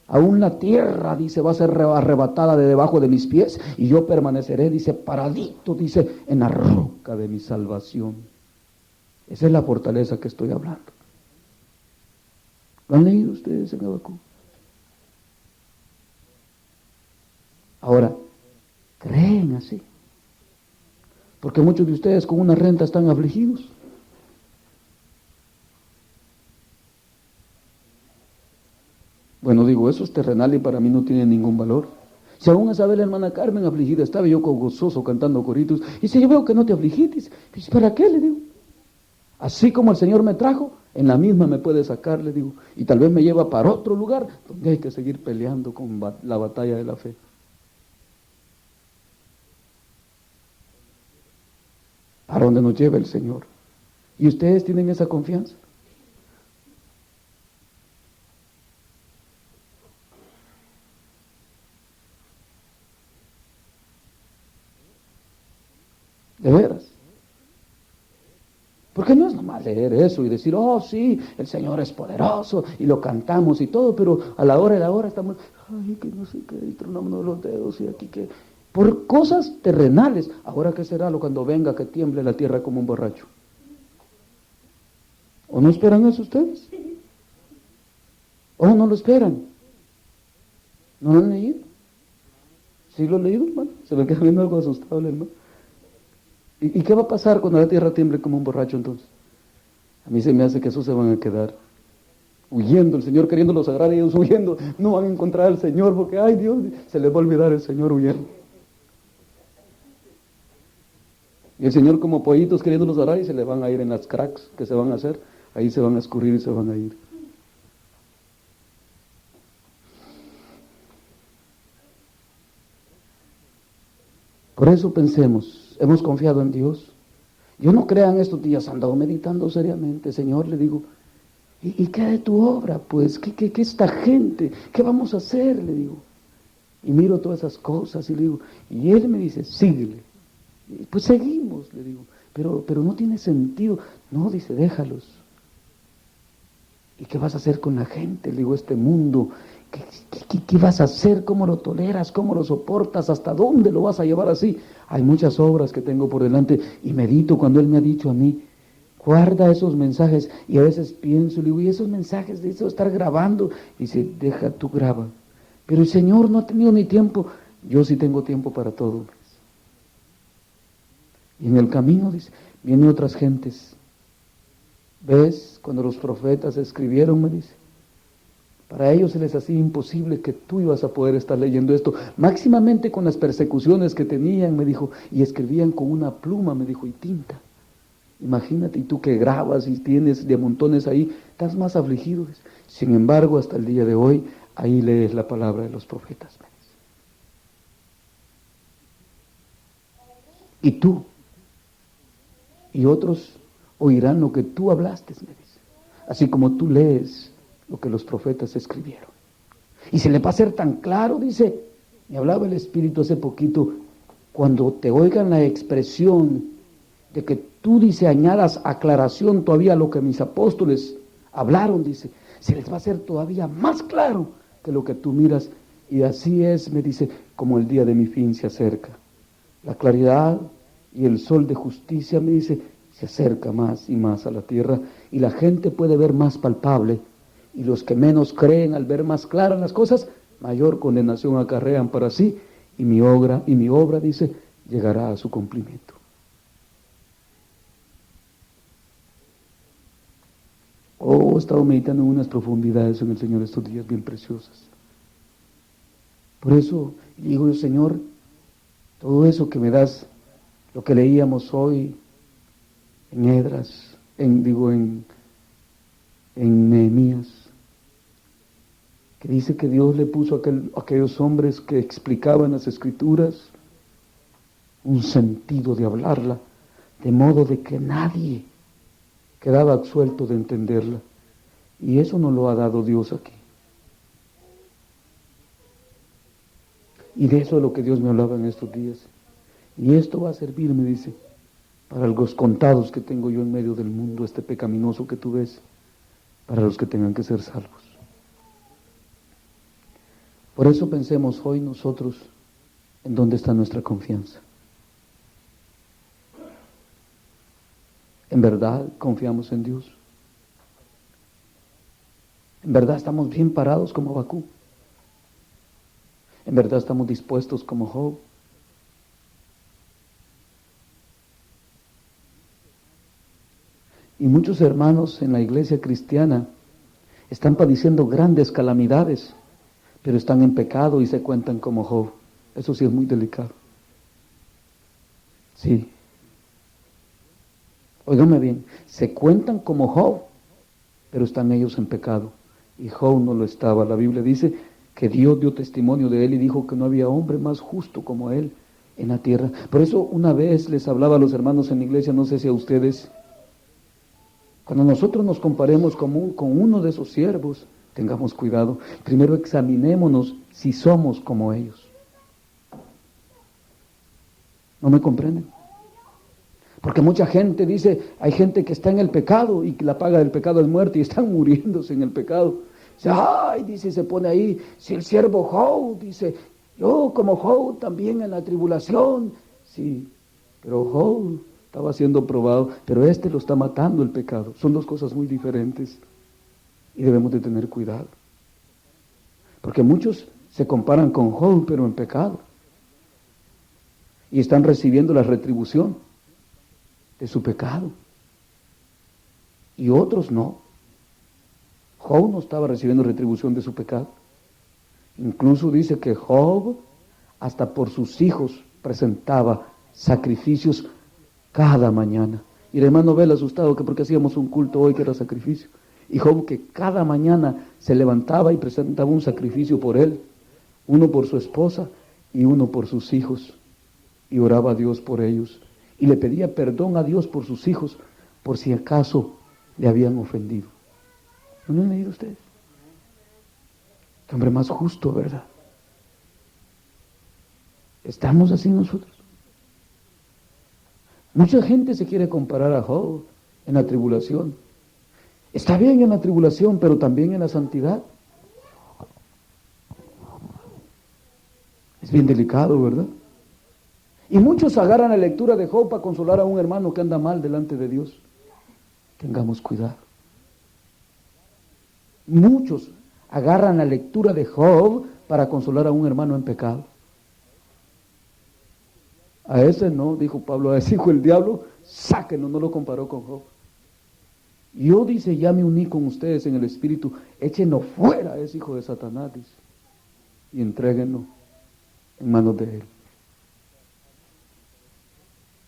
Aún la tierra, dice, va a ser arrebatada de debajo de mis pies, y yo permaneceré, dice, paradito, dice, en la roca de mi salvación. Esa es la fortaleza que estoy hablando. ¿Lo han leído ustedes en Abacú? Ahora, creen así. Porque muchos de ustedes con una renta están afligidos. Bueno, digo, eso es terrenal y para mí no tiene ningún valor. Si aún a saber la hermana Carmen afligida, estaba yo con gozoso cantando coritos. Y si yo veo que no te afligiste, pues ¿para qué? Le digo. Así como el Señor me trajo, en la misma me puede sacar, le digo. Y tal vez me lleva para otro lugar donde hay que seguir peleando con la batalla de la fe. Para donde nos lleva el Señor. ¿Y ustedes tienen esa confianza? ¿De veras? Porque no es nomás leer eso y decir, oh sí, el Señor es poderoso, y lo cantamos y todo, pero a la hora de la hora estamos, ay, que no sé qué, y tronamos los dedos y aquí que... Por cosas terrenales. Ahora, ¿qué será lo cuando venga que tiemble la tierra como un borracho? ¿O no esperan eso ustedes? ¿O no lo esperan? ¿No lo han leído? ¿Sí lo han leído, hermano? Se me queda viendo algo asustado el hermano. ¿Y qué va a pasar cuando la tierra tiemble como un borracho entonces? A mí se me hace que esos se van a quedar huyendo, el Señor queriéndolos agarrar y ellos huyendo. No van a encontrar al Señor porque, ay Dios, se les va a olvidar el Señor huyendo. Y el Señor como pollitos queriéndolos agarrar y se les van a ir en las cracks que se van a hacer. Ahí se van a escurrir y se van a ir. Por eso pensemos, hemos confiado en Dios. Yo no crean estos días, andado meditando seriamente, Señor, le digo, ¿y qué de tu obra? Pues, ¿qué esta gente? ¿Qué vamos a hacer? Le digo. Y miro todas esas cosas y le digo, y Él me dice, síguele. Y pues seguimos, le digo, pero no tiene sentido. No, dice, déjalos. ¿Y qué vas a hacer con la gente? Le digo, este mundo, ¿qué vas a hacer? ¿Cómo lo toleras? ¿Cómo lo soportas? ¿Hasta dónde lo vas a llevar así? Hay muchas obras que tengo por delante y medito cuando Él me ha dicho a mí, guarda esos mensajes. Y a veces pienso, le digo, ¿y esos mensajes de eso estar grabando? Y dice, deja, tú graba. Pero el Señor no ha tenido ni tiempo. Yo sí tengo tiempo para todo. Y en el camino, dice, vienen otras gentes. ¿Ves? Cuando los profetas escribieron, me dice, para ellos se les hacía imposible que tú ibas a poder estar leyendo esto, máximamente con las persecuciones que tenían, me dijo, y escribían con una pluma, me dijo, y tinta. Imagínate, y tú que grabas y tienes de montones ahí, estás más afligido. Sin embargo, hasta el día de hoy, ahí lees la palabra de los profetas, me dice. Y tú y otros oirán lo que tú hablaste, me dice. Así como tú lees lo que los profetas escribieron. Y se le va a hacer tan claro, dice, me hablaba el Espíritu hace poquito, cuando te oigan la expresión de que tú, dice, añadas aclaración todavía a lo que mis apóstoles hablaron, dice, se les va a hacer todavía más claro que lo que tú miras. Y así es, me dice, como el día de mi fin se acerca. La claridad y el sol de justicia, me dice, se acerca más y más a la tierra y la gente puede ver más palpable. Y los que menos creen al ver más claras las cosas, mayor condenación acarrean para sí, y mi obra, dice, llegará a su cumplimiento. he estado meditando en unas profundidades en el Señor estos días bien preciosas. Por eso digo yo, Señor, todo eso que me das, lo que leíamos hoy en Esdras, en Nehemías, que dice que Dios le puso a aquellos hombres que explicaban las Escrituras un sentido de hablarla, de modo de que nadie quedaba absuelto de entenderla. Y eso nos lo ha dado Dios aquí. Y de eso es lo que Dios me hablaba en estos días. Y esto va a servir, me dice, para los contados que tengo yo en medio del mundo, este pecaminoso que tú ves, para los que tengan que ser salvos. Por eso pensemos hoy nosotros en dónde está nuestra confianza. ¿En verdad confiamos en Dios? ¿En verdad estamos bien parados como Habacuc? ¿En verdad estamos dispuestos como Job? Y muchos hermanos en la iglesia cristiana están padeciendo grandes calamidades, pero están en pecado y se cuentan como Job. Eso sí es muy delicado. Sí. Óigame bien, se cuentan como Job, pero están ellos en pecado. Y Job no lo estaba. La Biblia dice que Dios dio testimonio de él y dijo que no había hombre más justo como él en la tierra. Por eso una vez les hablaba a los hermanos en la iglesia, no sé si a ustedes, cuando nosotros nos comparemos con uno de esos siervos, tengamos cuidado. Primero examinémonos si somos como ellos. ¿No me comprenden? Porque mucha gente dice, hay gente que está en el pecado y que la paga del pecado es muerte y están muriéndose en el pecado. Dice, ay, dice, se pone ahí, si el siervo Job, dice, yo como Job también en la tribulación. Sí, pero Job estaba siendo probado, pero este lo está matando el pecado. Son dos cosas muy diferentes y debemos de tener cuidado. Porque muchos se comparan con Job, pero en pecado. Y están recibiendo la retribución de su pecado. Y otros no. Job no estaba recibiendo retribución de su pecado. Incluso dice que Job hasta por sus hijos presentaba sacrificios cada mañana. Y el hermano Bel asustado que porque hacíamos un culto hoy que era sacrificio. Y Job que cada mañana se levantaba y presentaba un sacrificio por él, uno por su esposa y uno por sus hijos. Y oraba a Dios por ellos. Y le pedía perdón a Dios por sus hijos, por si acaso le habían ofendido. ¿No lo han leído ustedes? Qué hombre más justo, ¿verdad? ¿Estamos así nosotros? Mucha gente se quiere comparar a Job en la tribulación. Está bien en la tribulación, pero también en la santidad. Es bien delicado, ¿verdad? Y muchos agarran la lectura de Job para consolar a un hermano que anda mal delante de Dios. Tengamos cuidado. Muchos agarran la lectura de Job para consolar a un hermano en pecado. A ese no, dijo Pablo, a ese hijo el diablo, sáquenlo, no lo comparó con Job. Yo, dice, ya me uní con ustedes en el espíritu, échenlo fuera a ese hijo de Satanás, dice, y entréguenlo en manos de él.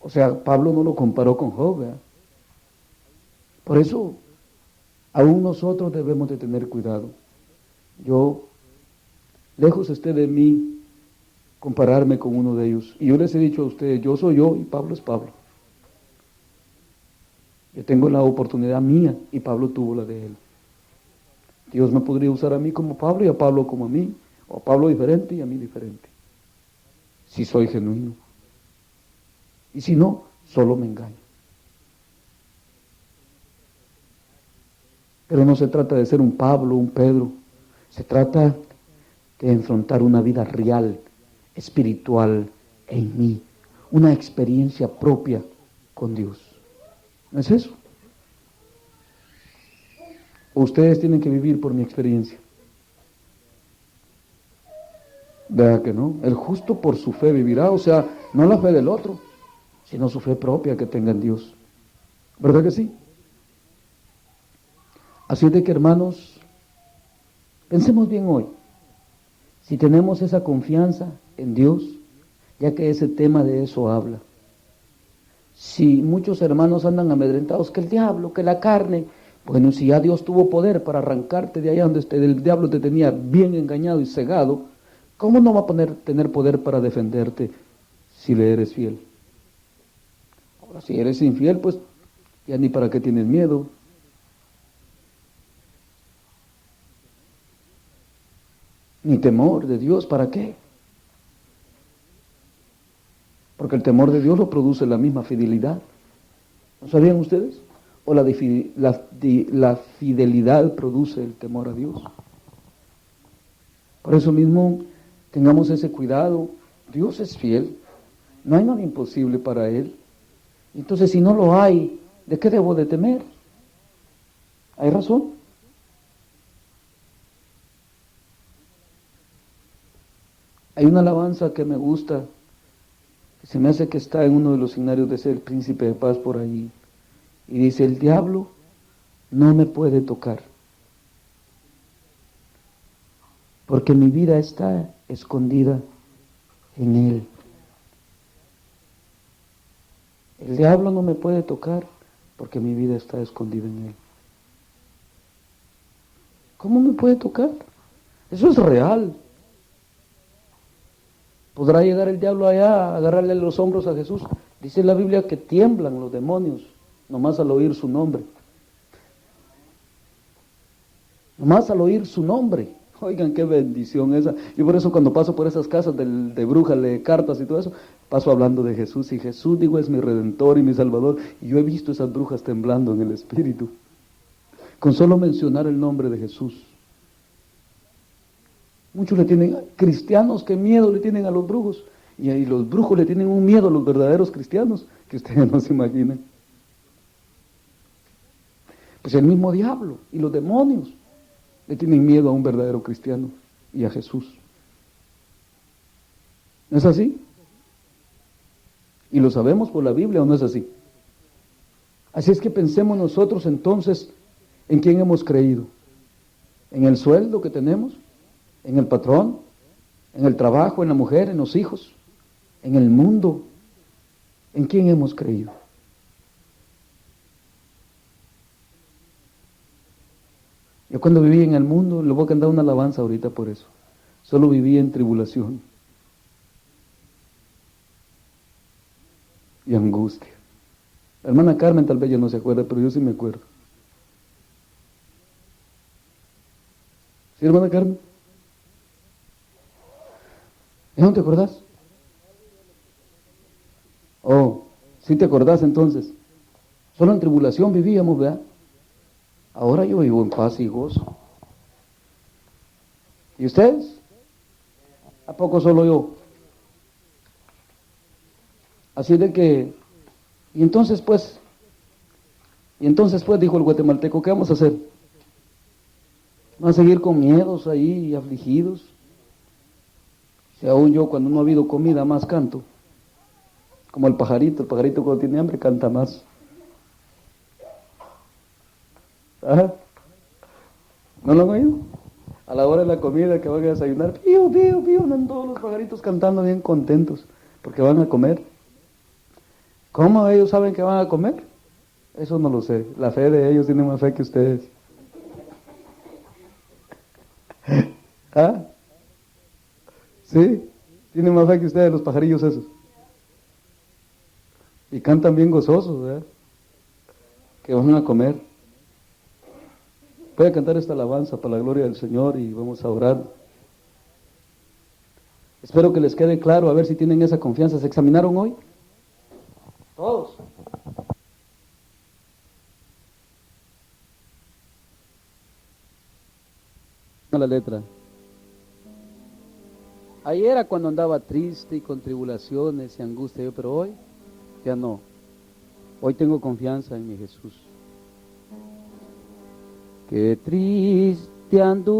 O sea, Pablo no lo comparó con Job, ¿verdad? Por eso, aún nosotros debemos de tener cuidado. Yo, lejos esté de mí compararme con uno de ellos. Y yo les he dicho a ustedes, yo soy yo y Pablo es Pablo. Yo tengo la oportunidad mía y Pablo tuvo la de él. Dios me podría usar a mí como Pablo y a Pablo como a mí, o a Pablo diferente y a mí diferente, si soy genuino. Y si no, solo me engaño. Pero no se trata de ser un Pablo, un Pedro. Se trata de enfrentar una vida real, espiritual en mí. Una experiencia propia con Dios. ¿No es eso? ¿O ustedes tienen que vivir por mi experiencia? ¿Verdad que no? El justo por su fe vivirá, o sea, no la fe del otro, sino su fe propia que tenga en Dios. ¿Verdad que sí? Así es de que, hermanos, pensemos bien hoy. Si tenemos esa confianza en Dios, ya que ese tema de eso habla. Si muchos hermanos andan amedrentados, que el diablo, que la carne, bueno, si ya Dios tuvo poder para arrancarte de allá donde el diablo te tenía bien engañado y cegado, ¿cómo no va a tener poder para defenderte si le eres fiel? Ahora, si eres infiel, pues ya ni para qué tienes miedo. Ni temor de Dios, ¿para qué? Porque el temor de Dios lo produce la misma fidelidad. ¿No sabían ustedes? O la fidelidad produce el temor a Dios. Por eso mismo, tengamos ese cuidado. Dios es fiel. No hay nada imposible para Él. Entonces, si no lo hay, ¿de qué debo de temer? ¿Hay razón? Hay una alabanza que me gusta, que se me hace que está en uno de los signarios de ser príncipe de paz por ahí. Y dice, el diablo no me puede tocar, porque mi vida está escondida en Él. El diablo no me puede tocar, porque mi vida está escondida en Él. ¿Cómo me puede tocar? Eso es real. ¿Podrá llegar el diablo allá a agarrarle los hombros a Jesús? Dice la Biblia que tiemblan los demonios, nomás al oír su nombre. Nomás al oír su nombre. Oigan, qué bendición esa. Yo por eso cuando paso por esas casas de brujas, de cartas y todo eso, paso hablando de Jesús. Y Jesús, digo, es mi Redentor y mi Salvador. Y yo he visto esas brujas temblando en el Espíritu. Con solo mencionar el nombre de Jesús. Muchos le tienen, cristianos, qué miedo le tienen a los brujos. Y ahí los brujos le tienen un miedo a los verdaderos cristianos, que ustedes no se imaginan. Pues el mismo diablo y los demonios le tienen miedo a un verdadero cristiano y a Jesús. ¿No es así? Y lo sabemos por la Biblia, ¿o no es así? Así es que pensemos nosotros entonces en quién hemos creído. ¿En el sueldo que tenemos? ¿En el patrón? ¿En el trabajo? ¿En la mujer? ¿En los hijos? ¿En el mundo? ¿En quién hemos creído? Yo cuando viví en el mundo, le voy a cantar una alabanza ahorita por eso. Solo vivía en tribulación y angustia. La hermana Carmen tal vez ya no se acuerda, pero yo sí me acuerdo. ¿Sí, hermana Carmen? ¿No te acordás? Oh, sí te acordás entonces. Solo en tribulación vivíamos, ¿verdad? Ahora yo vivo en paz y gozo. ¿Y ustedes? ¿A poco solo yo? Así de que, y entonces pues, dijo el guatemalteco, ¿qué vamos a hacer? ¿Vamos a seguir con miedos ahí y afligidos? Si aún yo cuando no ha habido comida más canto. Como el pajarito cuando tiene hambre canta más. ¿Ah? ¿No lo han oído? A la hora de la comida que van a desayunar, pío, pío, pío, andan todos los pajaritos cantando bien contentos, porque van a comer. ¿Cómo ellos saben que van a comer? Eso no lo sé. La fe de ellos tiene más fe que ustedes. ¿Ah? ¿Sí? Tienen más fe que ustedes los pajarillos esos. Y cantan bien gozosos, ¿verdad? Que van a comer. Voy a cantar esta alabanza para la gloria del Señor y vamos a orar. Espero que les quede claro, a ver si tienen esa confianza. ¿Se examinaron hoy? Todos. La letra. Ayer era cuando andaba triste y con tribulaciones y angustia, pero hoy ya no. Hoy tengo confianza en mi Jesús. Qué triste ando.